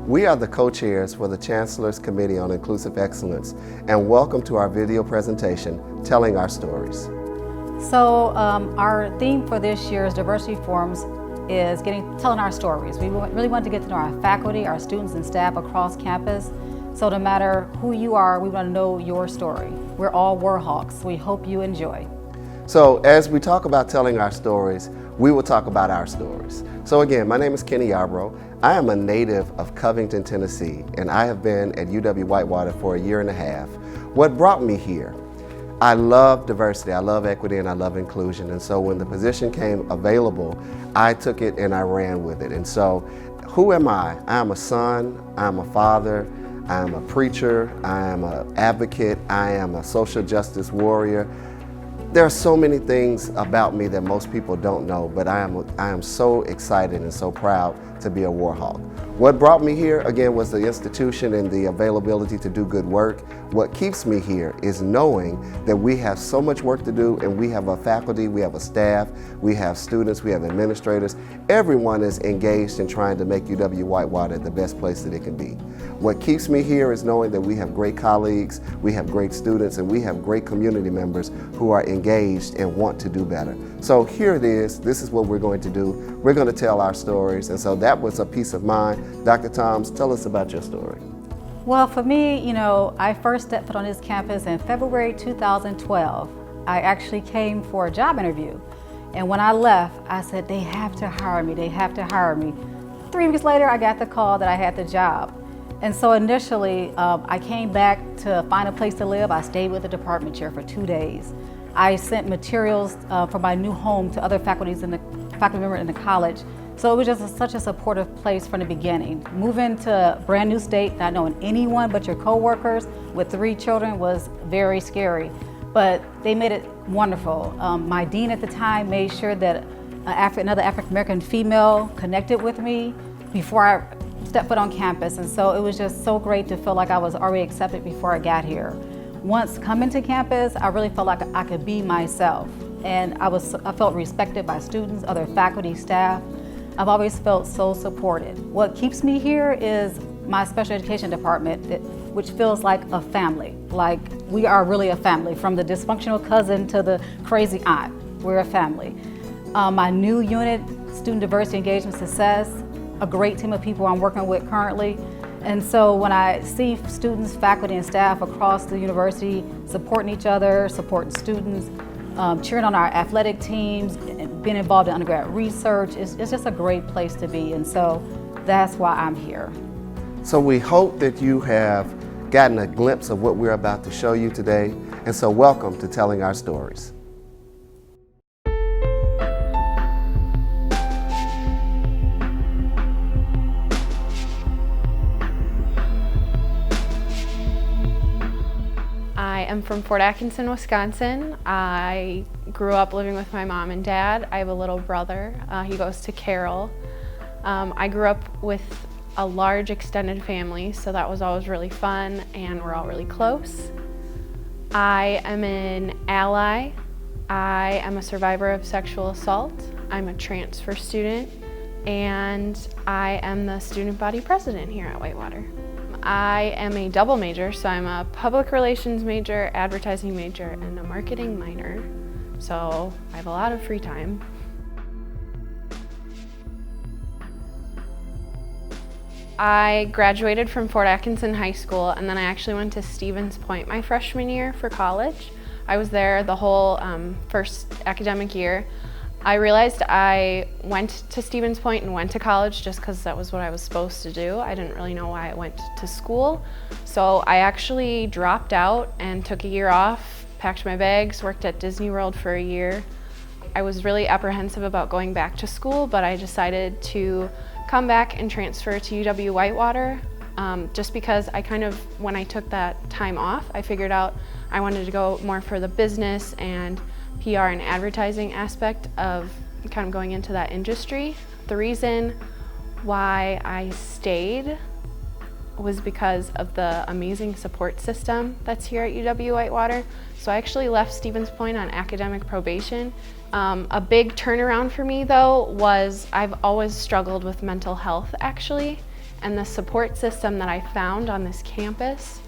We are the co-chairs for the Chancellor's Committee on Inclusive Excellence, and welcome to our video presentation, Telling Our Stories. So our theme for this year's Diversity Forums is telling our stories. We really want to get to know our faculty, our students and staff across campus. So no matter who you are, we want to know your story. We're all Warhawks. We hope you enjoy. So as we talk about telling our stories, we will talk about our stories. So again, my name is Kenny Yarbrough. I am a native of Covington, Tennessee, and I have been at UW-Whitewater for a year and a half. What brought me here? I love diversity, I love equity, and I love inclusion. And so when the position came available, I took it and I ran with it. And so who am I? I am a son, I am a father, I am a preacher, I am an advocate, I am a social justice warrior. There are so many things about me that most people don't know, but I am so excited and so proud to be a Warhawk. What brought me here, again, was the institution and the availability to do good work. What keeps me here is knowing that we have so much work to do, and we have a faculty, we have a staff, we have students, we have administrators. Everyone is engaged in trying to make UW-Whitewater the best place that it can be. What keeps me here is knowing that we have great colleagues, we have great students, and we have great community members who are engaged and want to do better. So here it is. This is what we're going to do. We're going to tell our stories, and so that was a peace of mind. Dr. Toms, tell us about your story. Well, for me, I first stepped foot on this campus in February 2012. I actually came for a job interview. And when I left, I said, they have to hire me, they have to hire me. 3 weeks later, I got the call that I had the job. And so initially, I came back to find a place to live. I stayed with the department chair for 2 days. I sent materials for my new home to other faculty members in the college. So it was just such a supportive place from the beginning. Moving to a brand new state, not knowing anyone but your coworkers with 3 children was very scary, but they made it wonderful. My dean at the time made sure that another African-American female connected with me before I stepped foot on campus, and so it was just so great to feel like I was already accepted before I got here. Once coming to campus, I really felt like I could be myself, and I felt respected by students, other faculty, staff. I've always felt so supported. What keeps me here is my special education department, which feels like a family. Like we are really a family, from the dysfunctional cousin to the crazy aunt. We're a family. My new unit, Student Diversity Engagement Success, a great team of people I'm working with currently. And so when I see students, faculty, and staff across the university supporting each other, supporting students, cheering on our athletic teams, being involved in undergrad research, it's just a great place to be, and so that's why I'm here. So we hope that you have gotten a glimpse of what we're about to show you today, and so welcome to Telling Our Stories. I'm from Fort Atkinson, Wisconsin. I grew up living with my mom and dad. I have a little brother. He goes to Carroll. I grew up with a large extended family, so that was always really fun, and we're all really close. I am an ally. I am a survivor of sexual assault. I'm a transfer student, and I am the student body president here at Whitewater. I am a double major, so I'm a public relations major, advertising major, and a marketing minor. So I have a lot of free time. I graduated from Fort Atkinson High School, and then I actually went to Stevens Point my freshman year for college. I was there the whole first academic year. I realized I went to Stevens Point and went to college just because that was what I was supposed to do. I didn't really know why I went to school. So I actually dropped out and took a year off, packed my bags, worked at Disney World for a year. I was really apprehensive about going back to school, but I decided to come back and transfer to UW-Whitewater just because when I took that time off, I figured out I wanted to go more for the business and PR and advertising aspect of kind of going into that industry. The reason why I stayed was because of the amazing support system that's here at UW-Whitewater. So I actually left Stevens Point on academic probation. A big turnaround for me though was I've always struggled with mental health actually, And the support system that I found on this campus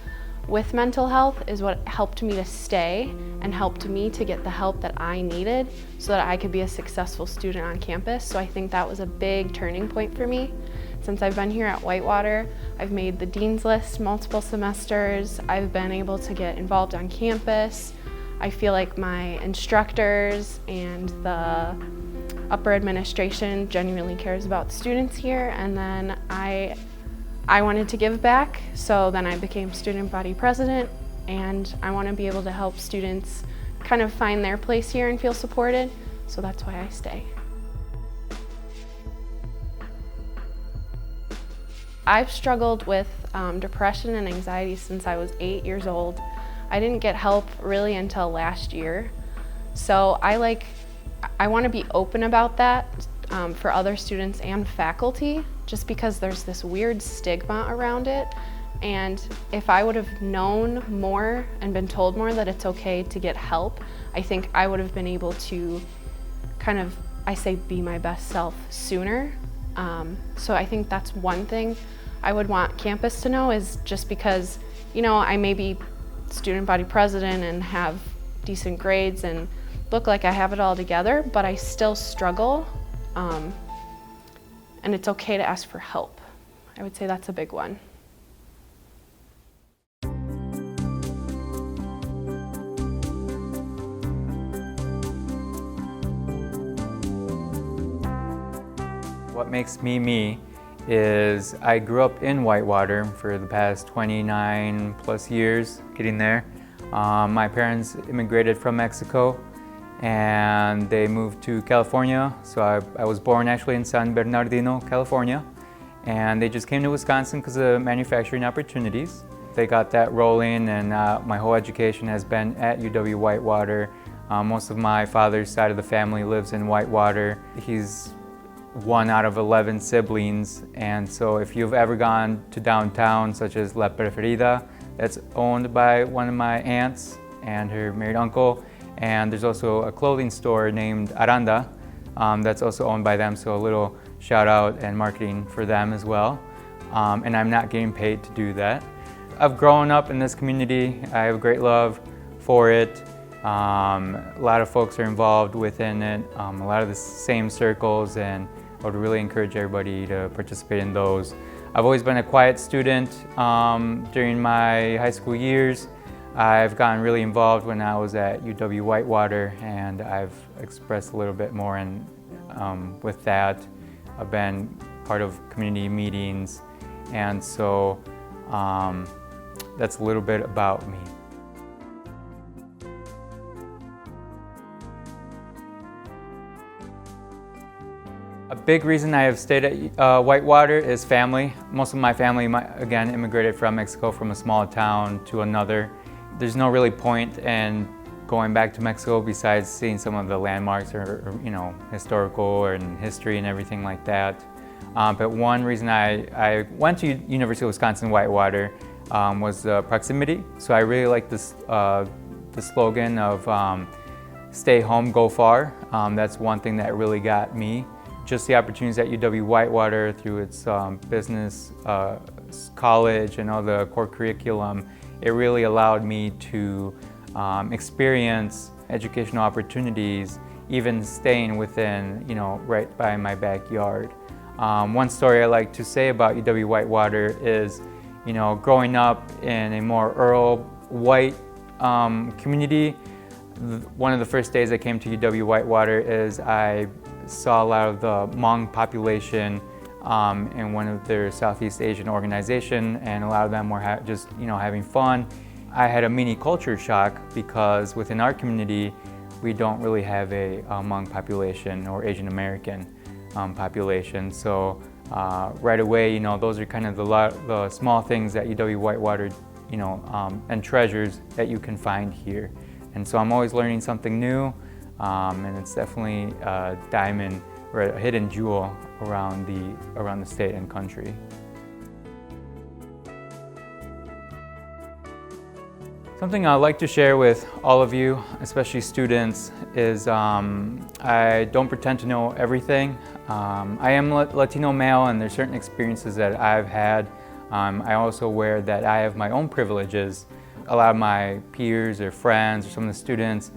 with mental health is what helped me to stay and helped me to get the help that I needed so that I could be a successful student on campus. So I think that was a big turning point for me. Since I've been here at Whitewater, I've made the Dean's List multiple semesters. I've been able to get involved on campus. I feel like my instructors and the upper administration genuinely cares about students here, and then I wanted to give back, so then I became student body president, and I want to be able to help students kind of find their place here and feel supported, so that's why I stay. I've struggled with depression and anxiety since I was 8 years old. I didn't get help really until last year, so I want to be open about that for other students and faculty, just because there's this weird stigma around it. And if I would have known more and been told more that it's okay to get help, I think I would have been able to kind of, be my best self sooner. So I think that's one thing I would want campus to know, is just because, I may be student body president and have decent grades and look like I have it all together, but I still struggle, and it's okay to ask for help. I would say that's a big one. What makes me me is I grew up in Whitewater for the past 29 plus years, getting there. My parents immigrated from Mexico and they moved to California. So I was born actually in San Bernardino, California, and they just came to Wisconsin because of manufacturing opportunities. They got that rolling, and my whole education has been at UW-Whitewater. Most of my father's side of the family lives in Whitewater. He's 1 out of 11 siblings, and so if you've ever gone to downtown, such as La Preferida, that's owned by one of my aunts and her married uncle, and there's also a clothing store named Aranda that's also owned by them, so a little shout out and marketing for them as well. And I'm not getting paid to do that. I've grown up in this community. I have a great love for it. A lot of folks are involved within it, a lot of the same circles, and I would really encourage everybody to participate in those. I've always been a quiet student during my high school years. I've gotten really involved when I was at UW-Whitewater, and I've expressed a little bit more, and with that, I've been part of community meetings, and so that's a little bit about me. A big reason I have stayed at Whitewater is family. Most of my family, again, immigrated from Mexico, from a small town to another. There's no really point in going back to Mexico besides seeing some of the landmarks or historical and history and everything like that. But one reason I went to University of Wisconsin-Whitewater was proximity. So I really like this, the slogan of stay home, go far. That's one thing that really got me. Just the opportunities at UW-Whitewater through its business college and all the core curriculum, it really allowed me to experience educational opportunities, even staying within, right by my backyard. One story I like to say about UW-Whitewater is, growing up in a more rural white community, one of the first days I came to UW-Whitewater is I saw a lot of the Hmong population in one of their Southeast Asian organization, and a lot of them were just having fun. I had a mini culture shock because within our community we don't really have a Hmong population or Asian American population. So right away, those are kind of the small things that UW-Whitewater, and treasures that you can find here. And so I'm always learning something new. And it's definitely a diamond or a hidden jewel around the state and country. Something I'd like to share with all of you, especially students, is I don't pretend to know everything. I am Latino male, and there's certain experiences that I've had. I also aware that I have my own privileges. A lot of my peers or friends or some of the students,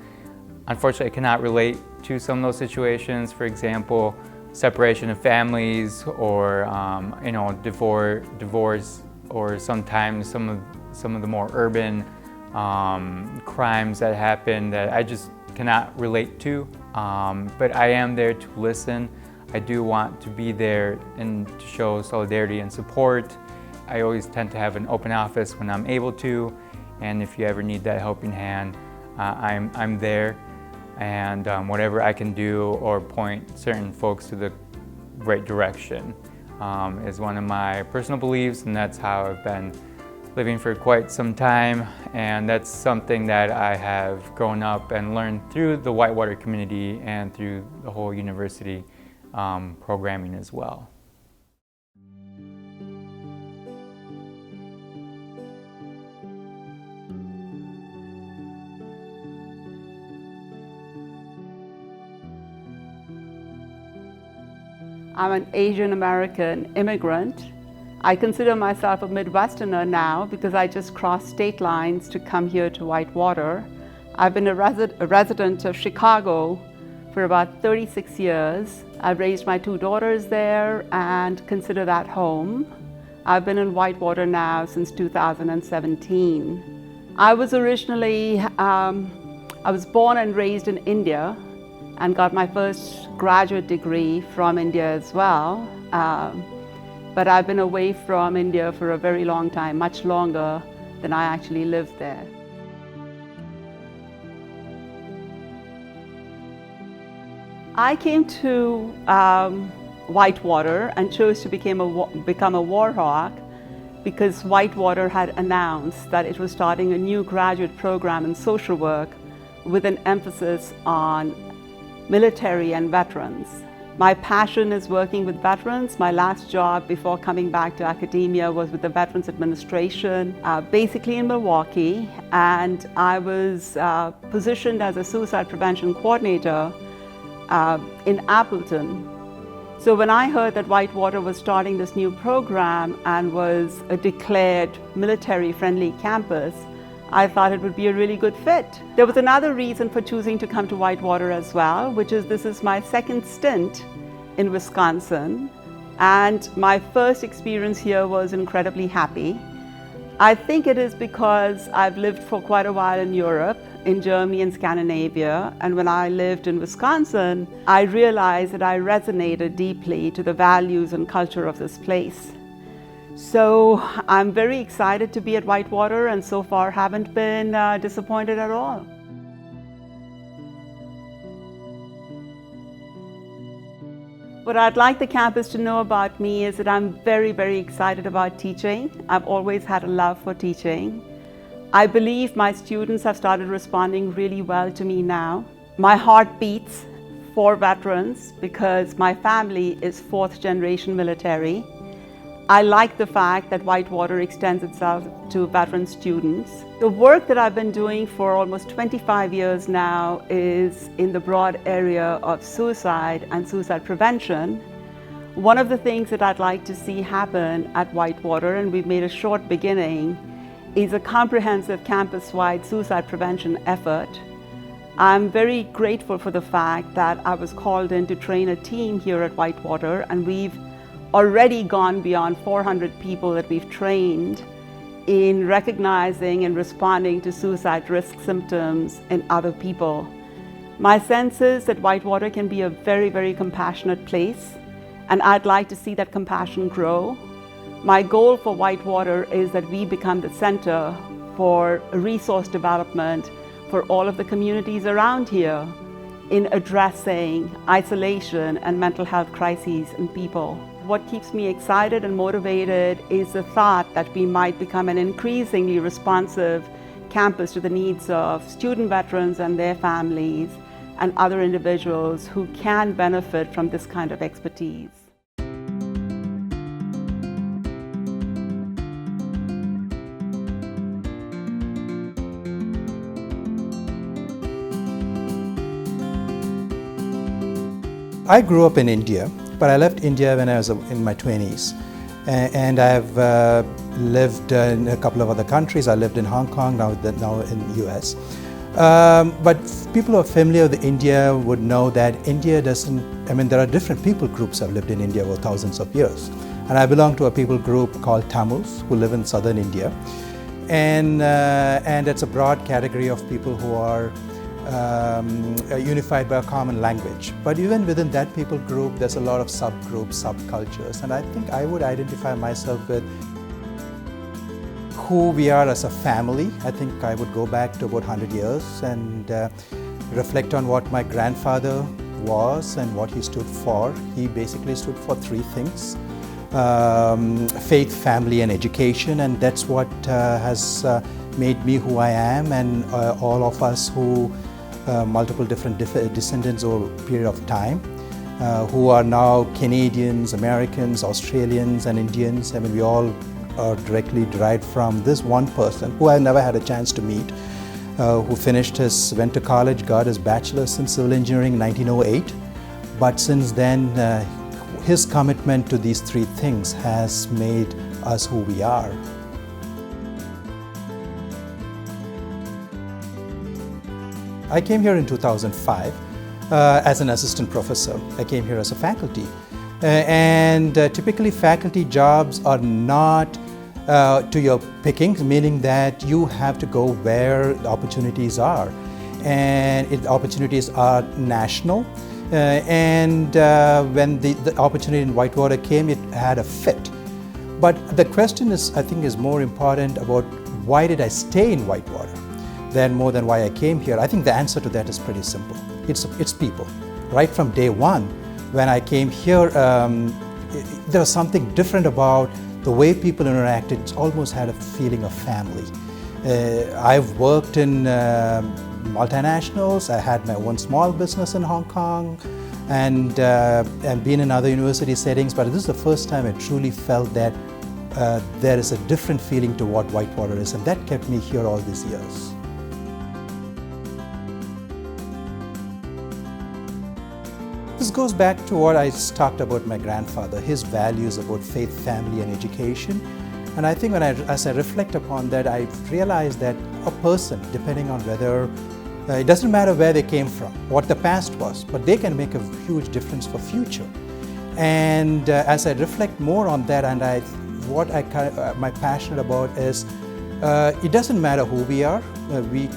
unfortunately, cannot relate to some of those situations. For example, separation of families, or divorce, or sometimes some of the more urban crimes that happen that I just cannot relate to. But I am there to listen. I do want to be there and to show solidarity and support. I always tend to have an open office when I'm able to, and if you ever need that helping hand, I'm there. And whatever I can do or point certain folks to the right direction is one of my personal beliefs, and that's how I've been living for quite some time. And that's something that I have grown up and learned through the Whitewater community and through the whole university programming as well. I'm an Asian American immigrant. I consider myself a Midwesterner now because I just crossed state lines to come here to Whitewater. I've been a resident of Chicago for about 36 years. I've raised my 2 daughters there and consider that home. I've been in Whitewater now since 2017. I was born and raised in India and got my first graduate degree from India as well. But I've been away from India for a very long time, much longer than I actually lived there. I came to Whitewater and chose to become a Warhawk because Whitewater had announced that it was starting a new graduate program in social work with an emphasis on military and veterans. My passion is working with veterans. My last job before coming back to academia was with the Veterans Administration, basically in Milwaukee, and I was positioned as a suicide prevention coordinator in Appleton. So when I heard that Whitewater was starting this new program and was a declared military-friendly campus, I thought it would be a really good fit. There was another reason for choosing to come to Whitewater as well, which is this is my second stint in Wisconsin, and my first experience here was incredibly happy. I think it is because I've lived for quite a while in Europe, in Germany and Scandinavia, and when I lived in Wisconsin, I realized that I resonated deeply to the values and culture of this place. So I'm very excited to be at Whitewater, and so far haven't been disappointed at all. What I'd like the campus to know about me is that I'm very, very excited about teaching. I've always had a love for teaching. I believe my students have started responding really well to me now. My heart beats for veterans because my family is 4th generation military. I like the fact that Whitewater extends itself to veteran students. The work that I've been doing for almost 25 years now is in the broad area of suicide and suicide prevention. One of the things that I'd like to see happen at Whitewater, and we've made a short beginning, is a comprehensive campus-wide suicide prevention effort. I'm very grateful for the fact that I was called in to train a team here at Whitewater, and we've already gone beyond 400 people that we've trained in recognizing and responding to suicide risk symptoms in other people. My sense is that Whitewater can be a very, very compassionate place, and I'd like to see that compassion grow. My goal for Whitewater is that we become the center for resource development for all of the communities around here in addressing isolation and mental health crises in people. What keeps me excited and motivated is the thought that we might become an increasingly responsive campus to the needs of student veterans and their families and other individuals who can benefit from this kind of expertise. I grew up in India, but I left India when I was in my 20s. And I've lived in a couple of other countries. I lived in Hong Kong, now in the US. But people who are familiar with India would know that India there are different people groups who have lived in India over thousands of years. And I belong to a people group called Tamils who live in southern India. And it's a broad category of people who are unified by a common language. But even within that people group, there's a lot of subgroups, subcultures, and I think I would identify myself with who we are as a family. I think I would go back to about 100 years and reflect on what my grandfather was and what he stood for. He basically stood for three things: faith, family, and education, and that's what has made me who I am, and all of us who multiple different descendants over a period of time, who are now Canadians, Americans, Australians, and Indians. I mean, we all are directly derived from this one person who I never had a chance to meet, who went to college, got his bachelor's in civil engineering in 1908. But since then, his commitment to these three things has made us who we are. I came here in 2005 as an assistant professor. I came here as a faculty. Typically faculty jobs are not to your picking, meaning that you have to go where the opportunities are. And opportunities are national. When the opportunity in Whitewater came, it had a fit. But the question is, I think, is more important about why did I stay in Whitewater more than why I came here. I think the answer to that is pretty simple. It's people. Right from day one, when I came here, there was something different about the way people interacted. It almost had a feeling of family. I've worked in multinationals. I had my own small business in Hong Kong, and been in other university settings. But this is the first time I truly felt that there is a different feeling to what Whitewater is, and that kept me here all these years. This goes back to what I talked about my grandfather, his values about faith, family, and education. And I think as I reflect upon that, I realized that a person, depending on whether, it doesn't matter where they came from, what the past was, but they can make a huge difference for future. And as I reflect more on that, and what my passionate about is, it doesn't matter who we are. We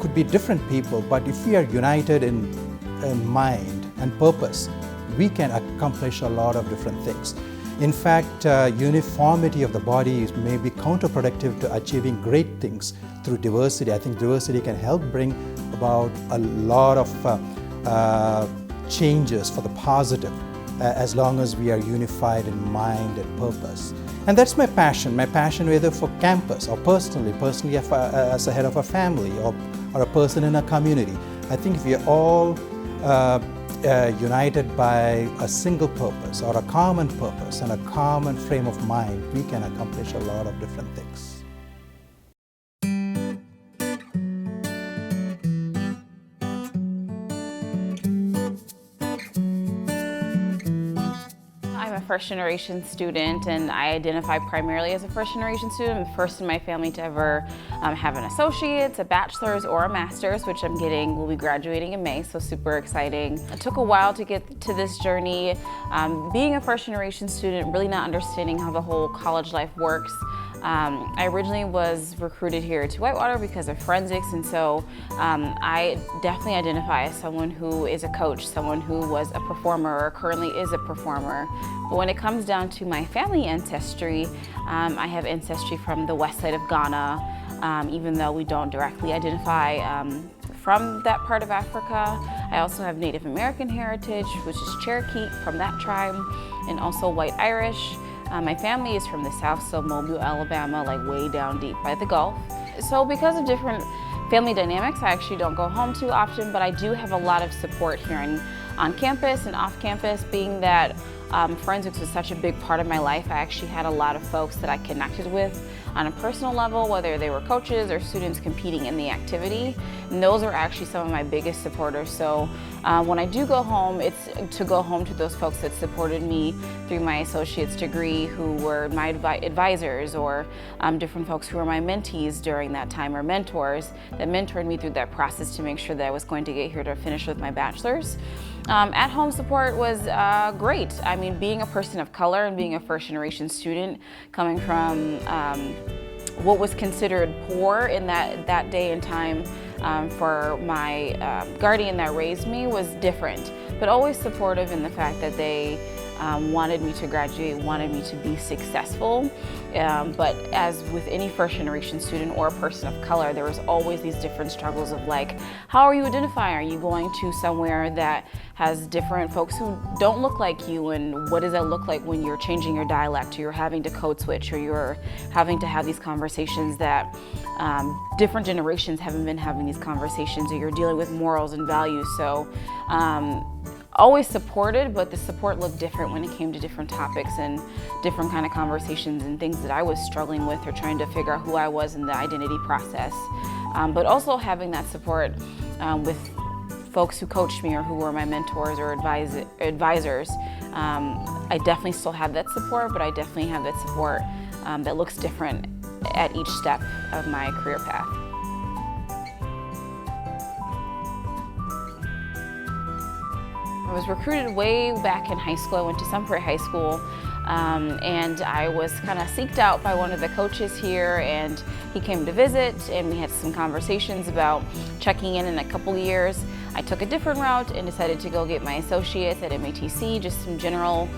could be different people, but if we are united in mind and purpose, we can accomplish a lot of different things. In fact, uniformity of the body may be counterproductive to achieving great things through diversity. I think diversity can help bring about a lot of changes for the positive, as long as we are unified in mind and purpose. And that's my passion whether for campus or personally as a head of a family or a person in a community. I think if we are all united by a single purpose or a common purpose and a common frame of mind, we can accomplish a lot of different things. I'm a first-generation student, and I identify primarily as a first-generation student. I'm the first in my family to ever have an associate's, a bachelor's, or a master's, which will be graduating in May, so super exciting. It took a while to get to this journey. Being a first-generation student, really not understanding how the whole college life works. I originally was recruited here to Whitewater because of forensics, and so I definitely identify as someone who is a coach, someone who was a performer or currently is a performer. But when it comes down to my family ancestry, I have ancestry from the west side of Ghana, even though we don't directly identify from that part of Africa. I also have Native American heritage, which is Cherokee from that tribe, and also White Irish. My family is from the south, so Mobile, Alabama, like way down deep by the Gulf. So because of different family dynamics, I actually don't go home too often, but I do have a lot of support here on campus and off campus, being that forensics was such a big part of my life. I actually had a lot of folks that I connected with on a personal level, whether they were coaches or students competing in the activity. And those are actually some of my biggest supporters. So when I do go home, it's to go home to those folks that supported me through my associate's degree, who were my advisors, or different folks who were my mentees during that time, or mentors that mentored me through that process to make sure that I was going to get here to finish with my bachelor's. At-home support was great. I mean, being a person of color and being a first-generation student coming from what was considered poor in that day and time for my guardian that raised me was different, but always supportive in the fact that they wanted me to graduate, wanted me to be successful. But as with any first-generation student or a person of color, there was always these different struggles of like, how are you identifying? Are you going to somewhere that has different folks who don't look like you, and what does that look like when you're changing your dialect, or you're having to code switch, or you're having to have these conversations that different generations haven't been having these conversations, or you're dealing with morals and values. So always supported, but the support looked different when it came to different topics and different kind of conversations and things that I was struggling with or trying to figure out who I was in the identity process. But also having that support with folks who coached me or who were my mentors or advisors. I definitely still have that support, but I definitely have that support that looks different at each step of my career path. I was recruited way back in high school. I went to Sunbury High School, and I was kind of seeked out by one of the coaches here, and he came to visit, and we had some conversations about checking in a couple years. I took a different route and decided to go get my associates at MATC, just some general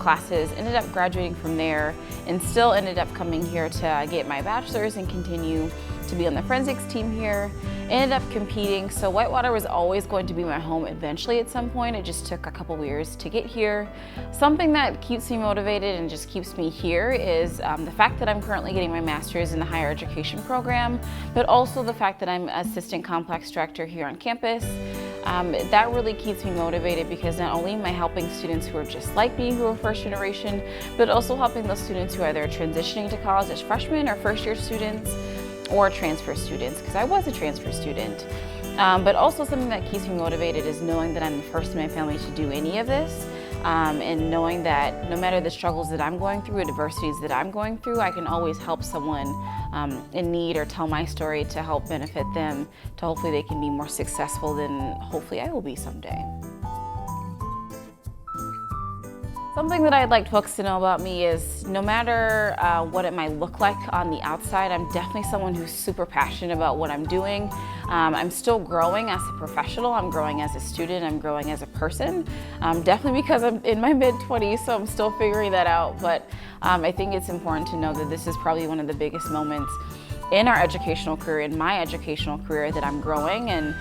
classes. Ended up graduating from there, and still ended up coming here to get my bachelor's and continue to be on the forensics team here. Ended up competing, so Whitewater was always going to be my home eventually at some point. It just took a couple years to get here. Something that keeps me motivated and just keeps me here is the fact that I'm currently getting my master's in the higher education program, but also the fact that I'm assistant complex director here on campus. That really keeps me motivated, because not only am I helping students who are just like me, who are first generation, but also helping those students who are either transitioning to college as freshmen or first year students, or transfer students, because I was a transfer student. But also something that keeps me motivated is knowing that I'm the first in my family to do any of this, and knowing that no matter the struggles that I'm going through, or adversities that I'm going through, I can always help someone in need or tell my story to help benefit them, to hopefully they can be more successful than hopefully I will be someday. Something that I'd like folks to know about me is no matter what it might look like on the outside, I'm definitely someone who's super passionate about what I'm doing. I'm still growing as a professional, I'm growing as a student, I'm growing as a person. Definitely because I'm in my mid-20s, so I'm still figuring that out. But I think it's important to know that this is probably one of the biggest moments in our educational career, in my educational career, that I'm growing, and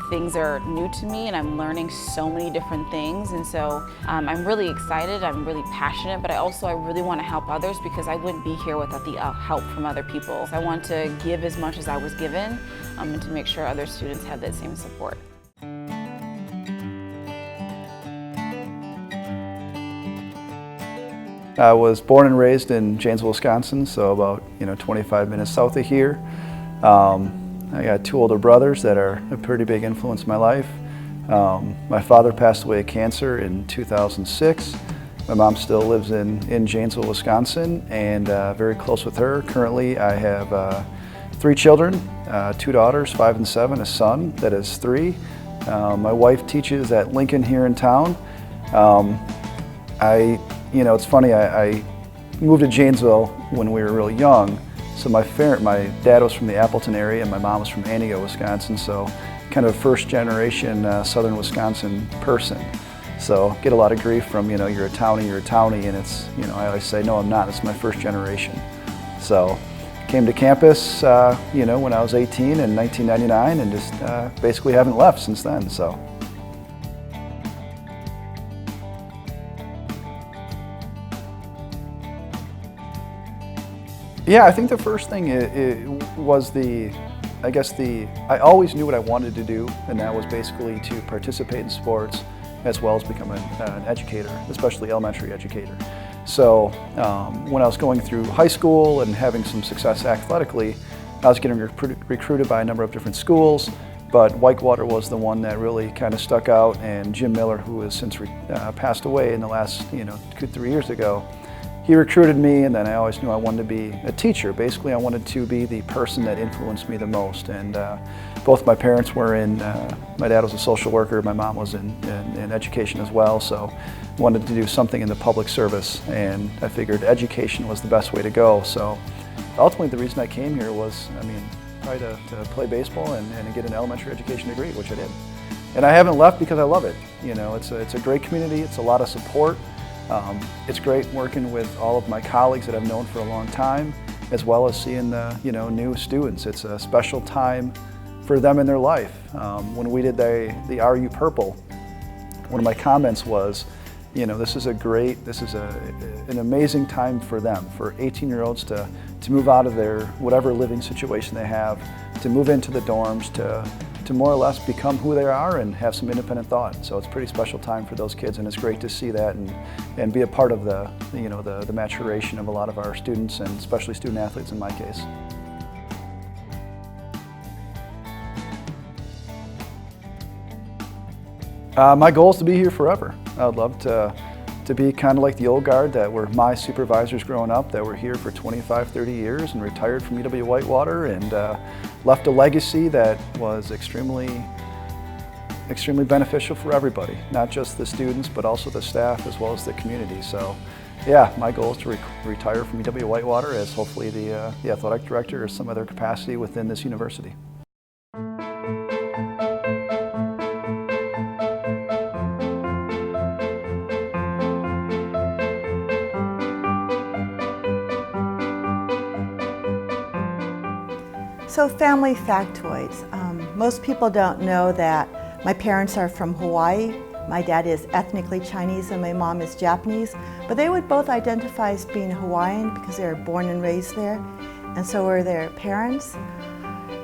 things are new to me, and I'm learning so many different things. And so I'm really excited, I'm really passionate, but I really want to help others, because I wouldn't be here without the help from other people. So I want to give as much as I was given, and to make sure other students have that same support. I was born and raised in Janesville, Wisconsin, so about 25 minutes south of here. I got two older brothers that are a pretty big influence in my life. My father passed away of cancer in 2006. My mom still lives in Janesville, Wisconsin, and very close with her. Currently, I have 3 children, 2 daughters, 5 and 7, a son that is 3. My wife teaches at Lincoln here in town. It's funny, I moved to Janesville when we were really young. So my dad was from the Appleton area and my mom was from Antigo, Wisconsin, so kind of a first generation southern Wisconsin person. So get a lot of grief from, you're a townie, and it's, I always say, no, I'm not, it's my first generation. So came to campus, when I was 18 in 1999, and just basically haven't left since then, so. Yeah, I think the first thing was I always knew what I wanted to do, and that was basically to participate in sports as well as become an educator, especially elementary educator. So when I was going through high school and having some success athletically, I was getting recruited by a number of different schools, but Whitewater was the one that really kind of stuck out, and Jim Miller, who has since passed away in the last 2-3 years ago, he recruited me, and then I always knew I wanted to be a teacher. Basically, I wanted to be the person that influenced me the most. And both my parents were in, my dad was a social worker, my mom was in education as well, so I wanted to do something in the public service, and I figured education was the best way to go. So ultimately the reason I came here was, probably to play baseball and get an elementary education degree, which I did. And I haven't left because I love it. It's a great community, it's a lot of support. It's great working with all of my colleagues that I've known for a long time, as well as seeing the new students. It's a special time for them in their life. When we did the RU Purple, one of my comments was, this is an amazing time for them, for 18-year-olds to move out of their whatever living situation they have, to move into the dorms, to more or less become who they are and have some independent thought. So it's a pretty special time for those kids, and it's great to see that and be a part of the maturation of a lot of our students, and especially student athletes in my case. My goal is to be here forever. I would love to be kind of like the old guard that were my supervisors growing up, that were here for 25, 30 years and retired from UW-Whitewater and left a legacy that was extremely beneficial for everybody, not just the students, but also the staff as well as the community. So yeah, my goal is to retire from UW-Whitewater as hopefully the athletic director or some other capacity within this university. So family factoids. Most people don't know that my parents are from Hawaii. My dad is ethnically Chinese and my mom is Japanese, but they would both identify as being Hawaiian because they were born and raised there, and so were their parents.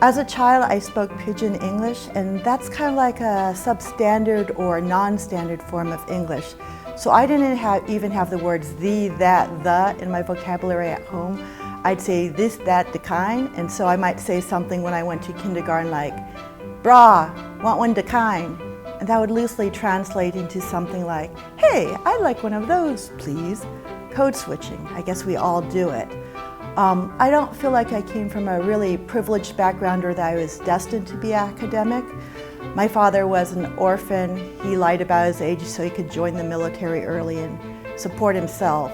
As a child, I spoke Pidgin English, and that's kind of like a substandard or non-standard form of English. So I didn't even have the words the, that, the in my vocabulary at home. I'd say this, that, the kind, and so I might say something when I went to kindergarten like, "Brah, want one the kind," and that would loosely translate into something like, "Hey, I'd like one of those, please." Code switching, I guess we all do it. I don't feel like I came from a really privileged background or that I was destined to be academic. My father was an orphan. He lied about his age so he could join the military early and support himself.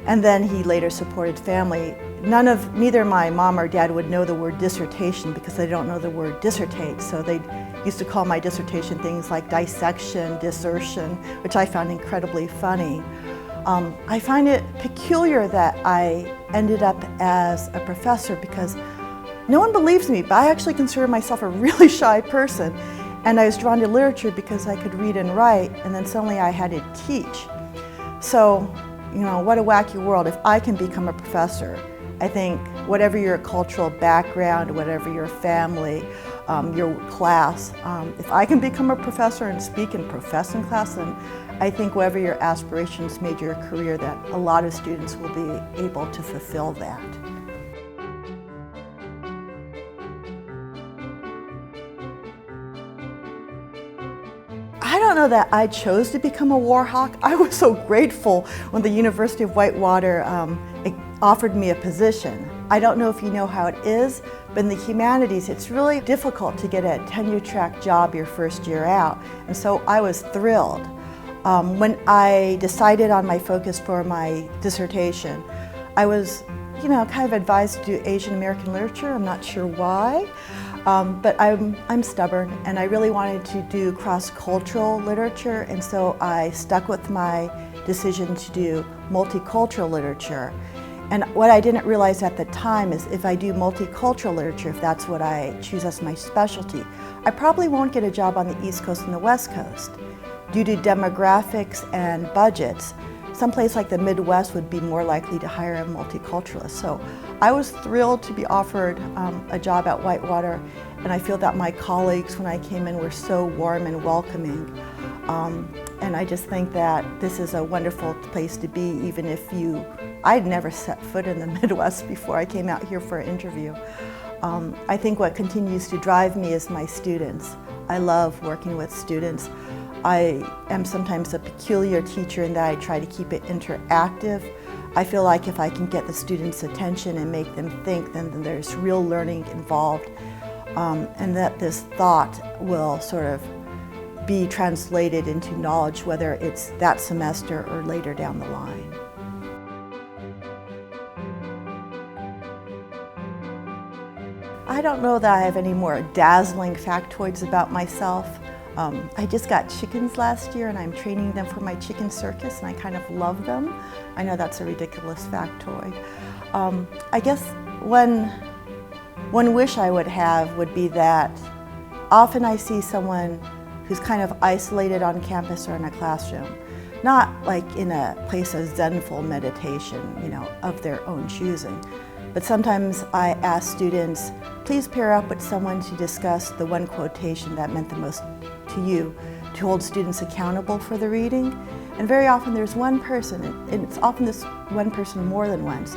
And then he later supported family. Neither my mom or dad would know the word dissertation because they don't know the word dissertate. So they used to call my dissertation things like dissection, dissertion, which I found incredibly funny. I find it peculiar that I ended up as a professor because no one believes me, but I actually consider myself a really shy person. And I was drawn to literature because I could read and write, and then suddenly I had to teach. So, what a wacky world. If I can become a professor, I think whatever your cultural background, whatever your family, your class, if I can become a professor and speak and profess in class, then I think whatever your aspirations made your career, that a lot of students will be able to fulfill that. I don't know that I chose to become a Warhawk. I was so grateful when the University of Whitewater offered me a position. I don't know if you know how it is, but in the humanities it's really difficult to get a tenure-track job your first year out, and so I was thrilled. When I decided on my focus for my dissertation, I was kind of advised to do Asian American literature. I'm not sure why. But I'm stubborn, and I really wanted to do cross-cultural literature, and so I stuck with my decision to do multicultural literature. And what I didn't realize at the time is if I do multicultural literature, if that's what I choose as my specialty, I probably won't get a job on the East Coast and the West Coast. Due to demographics and budgets, someplace like the Midwest would be more likely to hire a multiculturalist. So I was thrilled to be offered a job at Whitewater, and I feel that my colleagues when I came in were so warm and welcoming. And I just think that this is a wonderful place to be, even if I'd never set foot in the Midwest before I came out here for an interview. I think what continues to drive me is my students. I love working with students. I am sometimes a peculiar teacher in that I try to keep it interactive. I feel like if I can get the students' attention and make them think, then there's real learning involved, and that this thought will sort of be translated into knowledge, whether it's that semester or later down the line. I don't know that I have any more dazzling factoids about myself. I just got chickens last year and I'm training them for my chicken circus, and I kind of love them. I know that's a ridiculous factoid. I guess one wish I would have would be that often I see someone who's kind of isolated on campus or in a classroom, not like in a place of zenful meditation, of their own choosing. But sometimes I ask students, please pair up with someone to discuss the one quotation that meant the most to you, to hold students accountable for the reading. And very often there's one person, and it's often this one person more than once,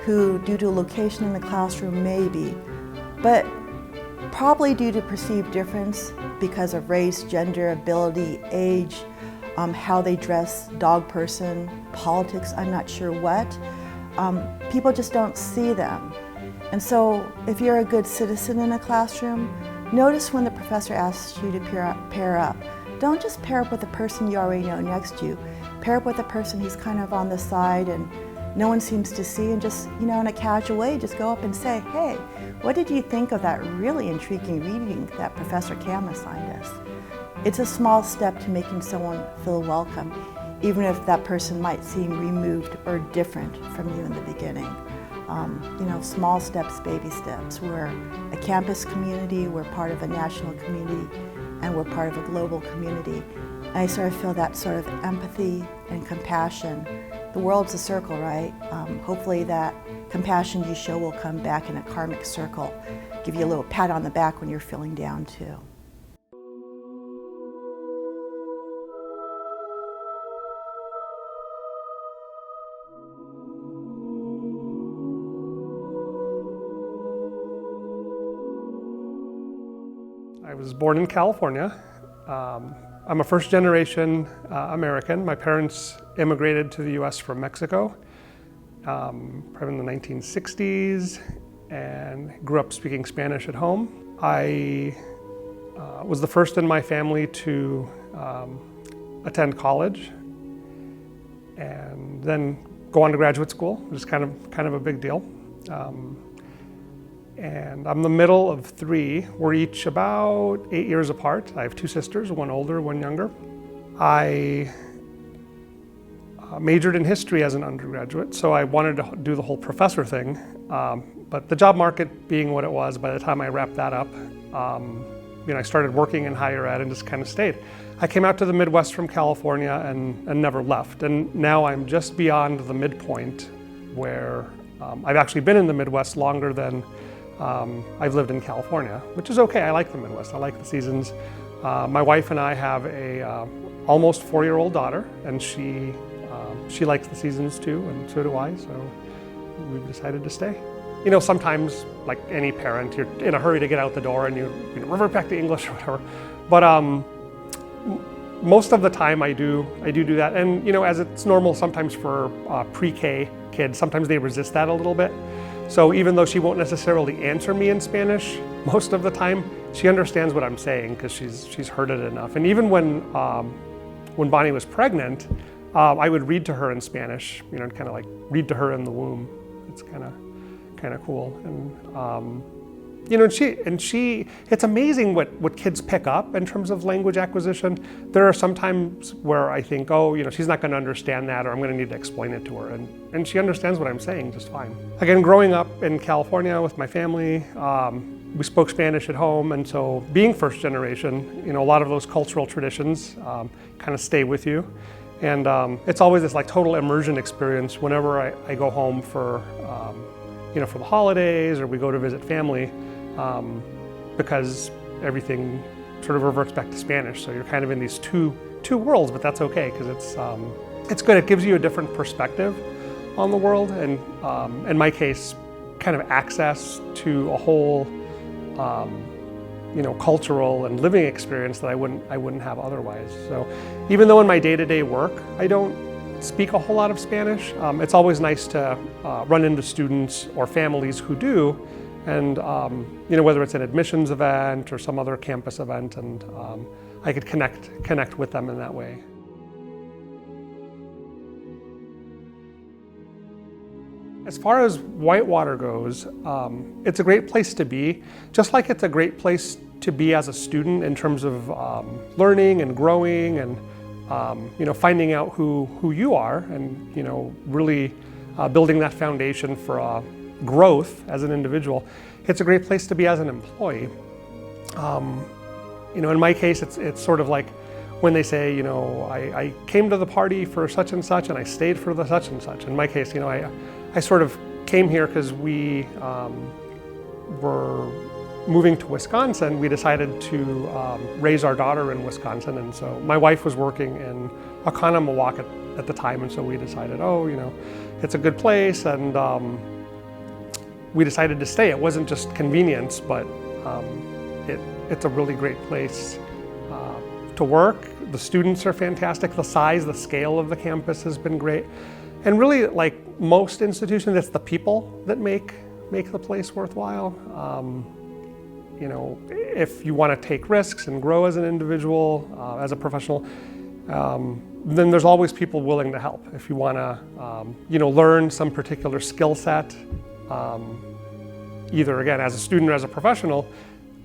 who due to location in the classroom maybe, but probably due to perceived difference because of race, gender, ability, age, how they dress, dog person, politics, I'm not sure what. People just don't see them. And so if you're a good citizen in a classroom, notice when the professor asks you to pair up. Don't just pair up with the person you already know next to you. Pair up with a person who's kind of on the side and no one seems to see, and just, in a casual way, just go up and say, hey, what did you think of that really intriguing reading that Professor Cam assigned us? It's a small step to making someone feel welcome, even if that person might seem removed or different from you in the beginning. Small steps, baby steps. We're a campus community, we're part of a national community, and we're part of a global community. And I sort of feel that sort of empathy and compassion. The world's a circle, right? Hopefully that compassion you show will come back in a karmic circle, give you a little pat on the back when you're feeling down too. I was born in California. I'm a first-generation American. My parents immigrated to the U.S. from Mexico, probably in the 1960s, and grew up speaking Spanish at home. I was the first in my family to attend college and then go on to graduate school, which is kind of a big deal. And I'm the middle of three. We're each about 8 years apart. I have two sisters, one older, one younger. I majored in history as an undergraduate, so I wanted to do the whole professor thing. But the job market being what it was, by the time I wrapped that up, I started working in higher ed and just kind of stayed. I came out to the Midwest from California and never left. And now I'm just beyond the midpoint where I've actually been in the Midwest longer than I've lived in California, which is okay. I like the Midwest. I like the seasons. My wife and I have a almost 4-year-old daughter, and she likes the seasons too, and so do I. So we've decided to stay. Sometimes, like any parent, you're in a hurry to get out the door and you revert back to English or whatever. But most of the time I do that. And as it's normal sometimes for pre-K kids, sometimes they resist that a little bit. So even though she won't necessarily answer me in Spanish, most of the time she understands what I'm saying because she's heard it enough. And even when Bonnie was pregnant, I would read to her in Spanish, kind of like read to her in the womb. It's kind of cool. And she it's amazing what kids pick up in terms of language acquisition. There are some times where I think, she's not going to understand that, or I'm going to need to explain it to her. And she understands what I'm saying just fine. Again, growing up in California with my family, we spoke Spanish at home. And so being first generation, a lot of those cultural traditions kind of stay with you. And it's always this like total immersion experience whenever I go home for, for the holidays or we go to visit family, because everything sort of reverts back to Spanish. So you're kind of in these two worlds, but that's okay because it's good. It gives you a different perspective on the world, and in my case, kind of access to a whole, cultural and living experience that I wouldn't have otherwise. So even though in my day-to-day work I don't speak a whole lot of Spanish, it's always nice to run into students or families who do, and whether it's an admissions event or some other campus event, and I could connect with them in that way. As far as Whitewater goes, it's a great place to be, just like it's a great place to be as a student in terms of learning and growing and finding out who you are, and really building that foundation for growth as an individual. It's a great place to be as an employee. In my case, it's sort of like when they say, I came to the party for such and such and I stayed for the such and such. In my case, I sort of came here because we were moving to Wisconsin. We decided to raise our daughter in Wisconsin, and so my wife was working in Oconomowoc at the time, and so we decided, it's a good place, and we decided to stay. It wasn't just convenience, but it's a really great place to work. The students are fantastic. The size, the scale of the campus has been great. And really, like most institutions, it's the people that make the place worthwhile. If you want to take risks and grow as an individual, as a professional, then there's always people willing to help. If you want to, learn some particular skill set, either again as a student or as a professional,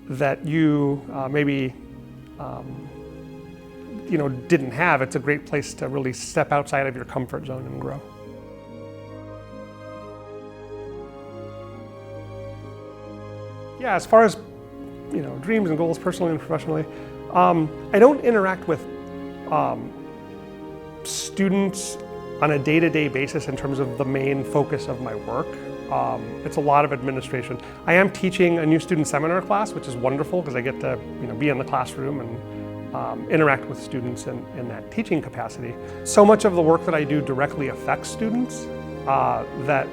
that you maybe didn't have, it's a great place to really step outside of your comfort zone and grow. Yeah, as far as dreams and goals personally and professionally, I don't interact with students on a day-to-day basis in terms of the main focus of my work. It's a lot of administration. I am teaching a new student seminar class, which is wonderful because I get to be in the classroom and interact with students in that teaching capacity. So much of the work that I do directly affects students that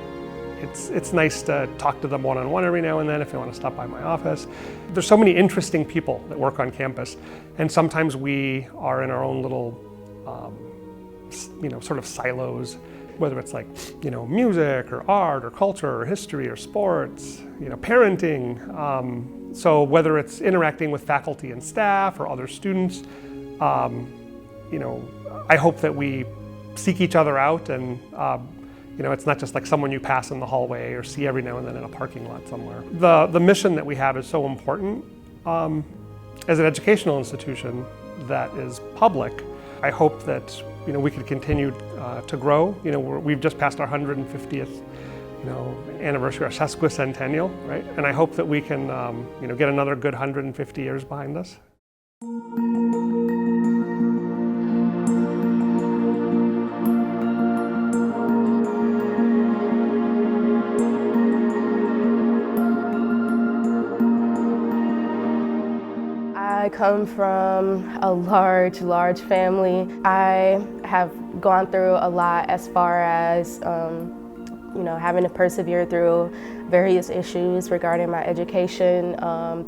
it's nice to talk to them one-on-one every now and then if they want to stop by my office. There's so many interesting people that work on campus, and sometimes we are in our own little sort of silos, whether it's like music or art or culture or history or sports, parenting. So whether it's interacting with faculty and staff or other students, I hope that we seek each other out, and it's not just like someone you pass in the hallway or see every now and then in a parking lot somewhere. The mission that we have is so important as an educational institution that is public. I hope that we could continue to grow. We've just passed our 150th anniversary, our sesquicentennial, right? And I hope that we can get another good 150 years behind us. I come from a large family. I have gone through a lot as far as having to persevere through various issues regarding my education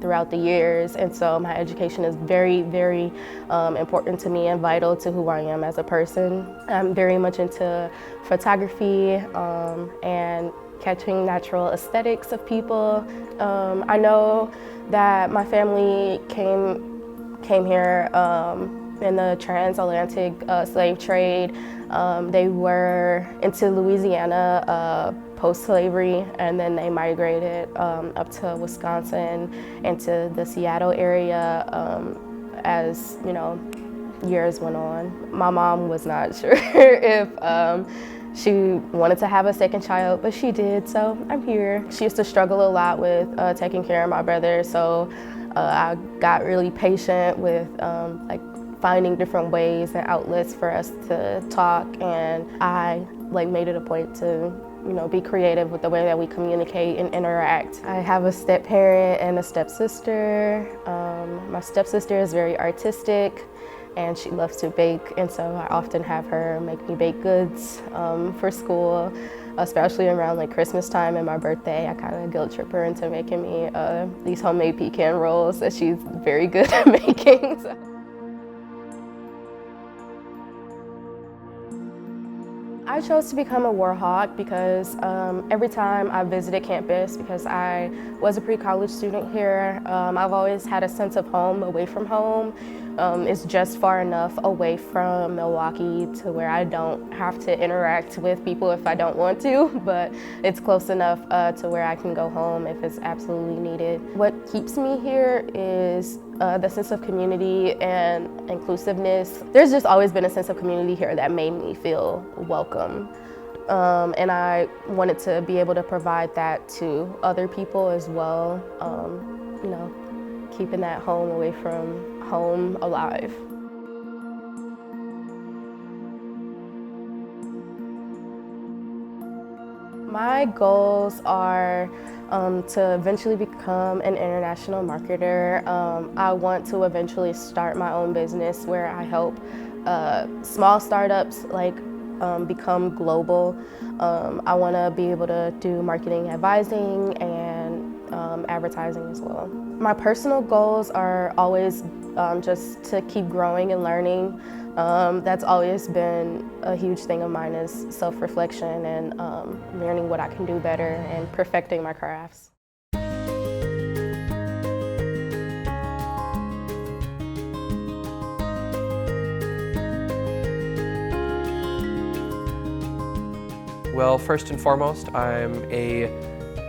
throughout the years, and so my education is very, very important to me and vital to who I am as a person. I'm very much into photography and catching natural aesthetics of people. I know that my family came here in the transatlantic slave trade. They were into Louisiana post-slavery, and then they migrated up to Wisconsin, into the Seattle area as years went on. My mom was not sure if she wanted to have a second child, but she did, so I'm here. She used to struggle a lot with taking care of my brother, so I got really patient with finding different ways and outlets for us to talk, and I made it a point to be creative with the way that we communicate and interact. I have a step-parent and a step-sister. My step-sister is very artistic and she loves to bake, and so I often have her make me baked goods for school, especially around Christmas time and my birthday. I kind of guilt trip her into making me these homemade pecan rolls that she's very good at making. So. I chose to become a Warhawk because every time I visited campus, because I was a pre-college student here, I've always had a sense of home away from home. It's just far enough away from Milwaukee to where I don't have to interact with people if I don't want to, but it's close enough to where I can go home if it's absolutely needed. What keeps me here is the sense of community and inclusiveness. There's just always been a sense of community here that made me feel welcome. And I wanted to be able to provide that to other people as well, keeping that home away from home alive. My goals are to eventually become an international marketer. I want to eventually start my own business where I help small startups become global. I want to be able to do marketing advising and advertising as well. My personal goals are always just to keep growing and learning. That's always been a huge thing of mine, is self-reflection and learning what I can do better and perfecting my crafts. Well, first and foremost, I'm a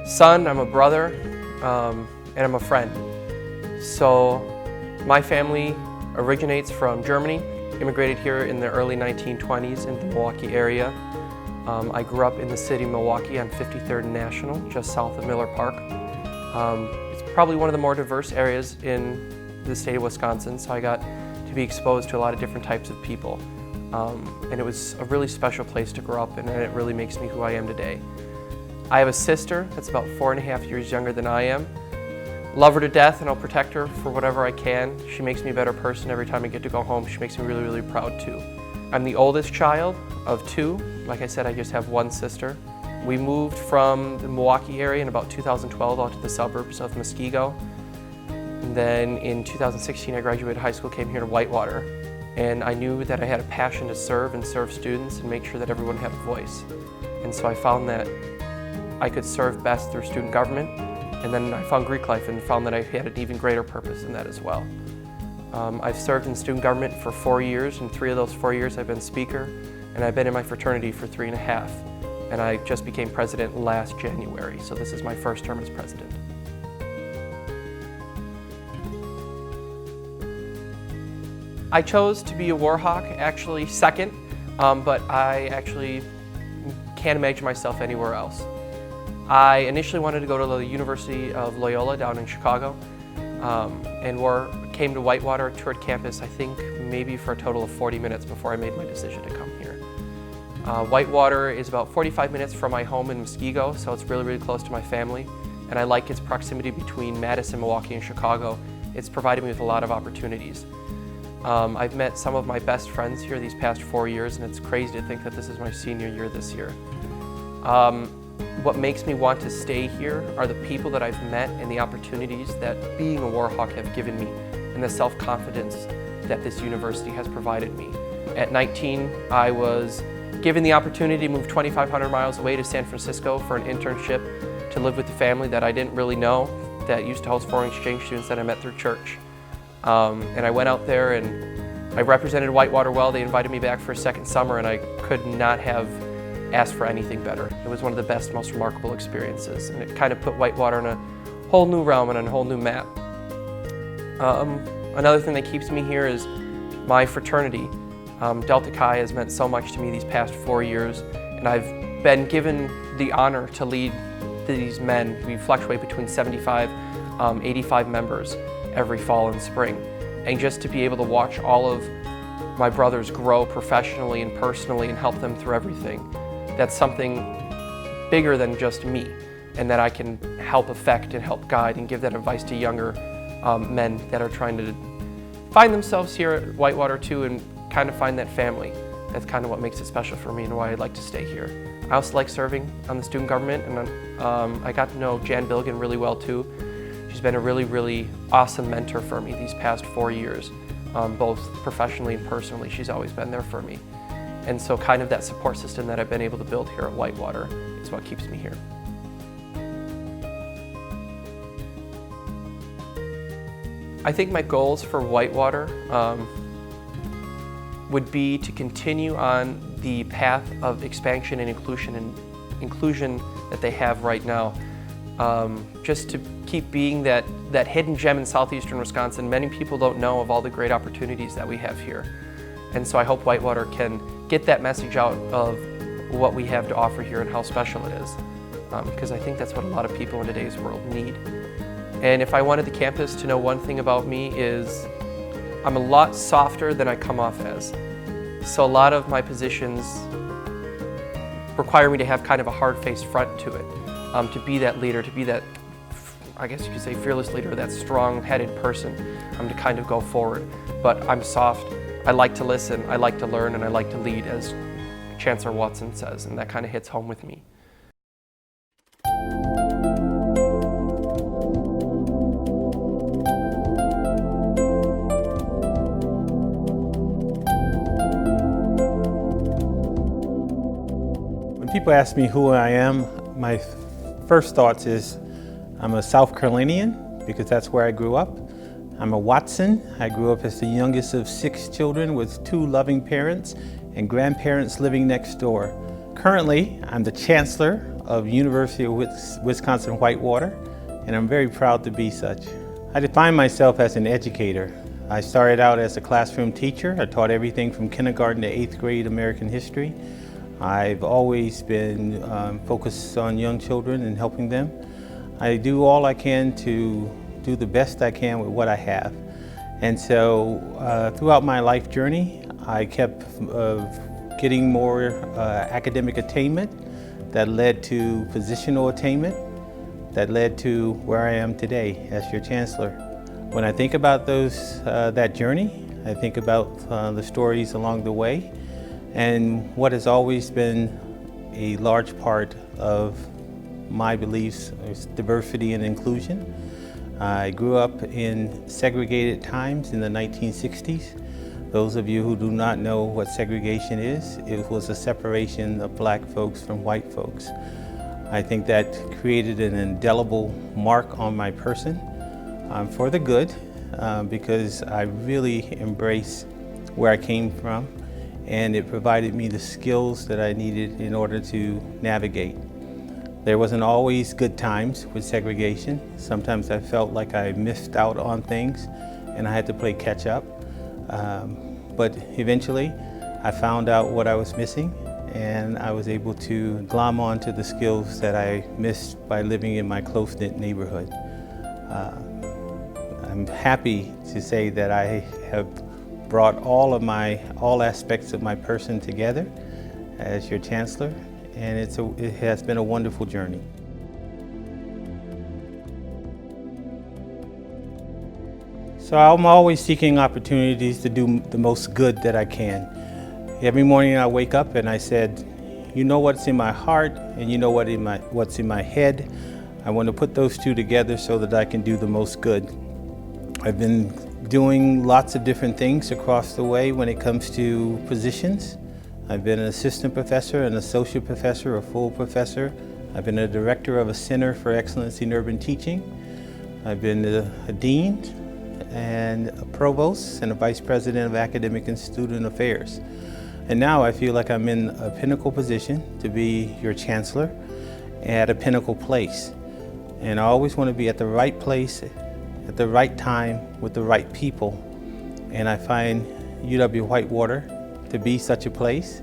son, I'm a brother, and I'm a friend. So my family originates from Germany, immigrated here in the early 1920s in the Milwaukee area. I grew up in the city of Milwaukee on 53rd and National, just south of Miller Park. It's probably one of the more diverse areas in the state of Wisconsin, so I got to be exposed to a lot of different types of people. And it was a really special place to grow up in, and it really makes me who I am today. I have a sister that's about 4.5 years younger than I am. Love her to death, and I'll protect her for whatever I can. She makes me a better person every time I get to go home. She makes me really, really proud too. I'm the oldest child of two. Like I said, I just have one sister. We moved from the Milwaukee area in about 2012 out to the suburbs of Muskego. And then in 2016, I graduated high school, came here to Whitewater. And I knew that I had a passion to serve and serve students and make sure that everyone had a voice. And so I found that I could serve best through student government. And then I found Greek life and found that I had an even greater purpose in that as well. I've served in student government for 4 years, and 3 of those 4 years I've been speaker, and I've been in my fraternity for 3.5. And I just became president last January, so this is my first term as president. I chose to be a Warhawk actually second, but I actually can't imagine myself anywhere else. I initially wanted to go to the University of Loyola down in Chicago, and came to Whitewater, toured campus, I think maybe for a total of 40 minutes before I made my decision to come here. Whitewater is about 45 minutes from my home in Muskego, so it's really, really close to my family, and I like its proximity between Madison, Milwaukee, and Chicago. It's provided me with a lot of opportunities. I've met some of my best friends here these past 4 years, and it's crazy to think that this is my senior year this year. What makes me want to stay here are the people that I've met and the opportunities that being a Warhawk have given me, and the self-confidence that this university has provided me. At 19, I was given the opportunity to move 2,500 miles away to San Francisco for an internship to live with a family that I didn't really know, that used to host foreign exchange students that I met through church. And I went out there and I represented Whitewater well. They invited me back for a second summer, and I could not have asked for anything better. It was one of the best, most remarkable experiences, and it kind of put Whitewater in a whole new realm and on a whole new map. Another thing that keeps me here is my fraternity. Delta Chi has meant so much to me these past 4 years, and I've been given the honor to lead these men. We fluctuate between 75, 85 members every fall and spring. and just to be able to watch all of my brothers grow professionally and personally and help them through everything. That's something bigger than just me, and that I can help affect and help guide and give that advice to younger men that are trying to find themselves here at Whitewater too and kind of find that family. That's kind of what makes it special for me and why I'd like to stay here. I also like serving on the student government, and I got to know Jan Billigan really well too. She's been a really, really awesome mentor for me these past 4 years, both professionally and personally. She's always been there for me. And so kind of that support system that I've been able to build here at Whitewater is what keeps me here. I think my goals for Whitewater would be to continue on the path of expansion and inclusion that they have right now. Just to keep being that hidden gem in southeastern Wisconsin. Many people don't know of all the great opportunities that we have here. And so I hope Whitewater can get that message out of what we have to offer here and how special it is. Because I think that's what a lot of people in today's world need. And if I wanted the campus to know one thing about me is I'm a lot softer than I come off as. So a lot of my positions require me to have kind of a hard-faced front to it. To be that leader, to be that, I guess you could say, fearless leader, that strong-headed person, to kind of go forward. But I'm soft. I like to listen, I like to learn, and I like to lead, as Chancellor Watson says, and that kind of hits home with me. When people ask me who I am, my first thoughts is I'm a South Carolinian, because that's where I grew up. I'm a Watson. I grew up as the youngest of 6 children with 2 loving parents and grandparents living next door. Currently, I'm the Chancellor of University of Wisconsin-Whitewater, and I'm very proud to be such. I define myself as an educator. I started out as a classroom teacher. I taught everything from kindergarten to 8th grade American history. I've always been focused on young children and helping them. I do all I can to do the best I can with what I have. And so throughout my life journey, I kept getting more academic attainment that led to positional attainment that led to where I am today as your Chancellor. When I think about that journey, I think about the stories along the way and what has always been a large part of my beliefs is diversity and inclusion. I grew up in segregated times in the 1960s. Those of you who do not know what segregation is, it was a separation of black folks from white folks. I think that created an indelible mark on my person for the good, because I really embrace where I came from, and it provided me the skills that I needed in order to navigate. There wasn't always good times with segregation. Sometimes I felt like I missed out on things and I had to play catch up. But eventually I found out what I was missing, and I was able to glom onto the skills that I missed by living in my close-knit neighborhood. I'm happy to say that I have brought all aspects of my person together as your Chancellor, and it has been a wonderful journey. So I'm always seeking opportunities to do the most good that I can. Every morning I wake up and I said, you know what's in my heart and you know what's in my head. I want to put those two together so that I can do the most good. I've been doing lots of different things across the way when it comes to positions. I've been an assistant professor, an associate professor, a full professor. I've been a director of a Center for Excellence in Urban Teaching. I've been a dean and a provost and a vice president of academic and student affairs. And now I feel like I'm in a pinnacle position to be your Chancellor at a pinnacle place. And I always want to be at the right place, at the right time, with the right people. And I find UW-Whitewater to be such a place.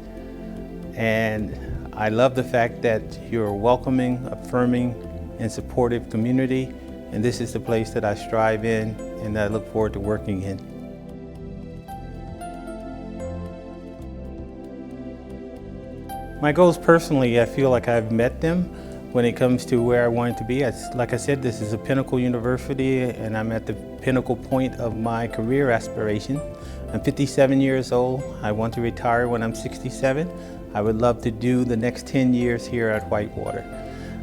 And I love the fact that you're a welcoming, affirming, and supportive community. And this is the place that I strive in and that I look forward to working in. My goals personally, I feel like I've met them when it comes to where I wanted to be. Like I said, this is a pinnacle university and I'm at the pinnacle point of my career aspiration. I'm 57 years old. I want to retire when I'm 67. I would love to do the next 10 years here at Whitewater.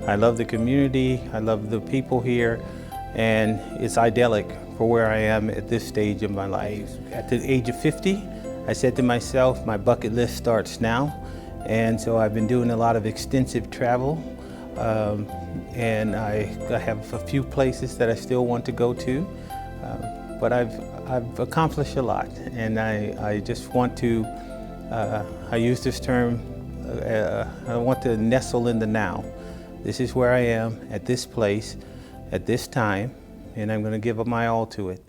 I love the community, I love the people here, and it's idyllic for where I am at this stage of my life. At the age of 50, I said to myself, my bucket list starts now. And so I've been doing a lot of extensive travel. And I have a few places that I still want to go to. But I've accomplished a lot. And I just want to, I use this term, I want to nestle in the now. This is where I am at this place, at this time, and I'm going to give up my all to it.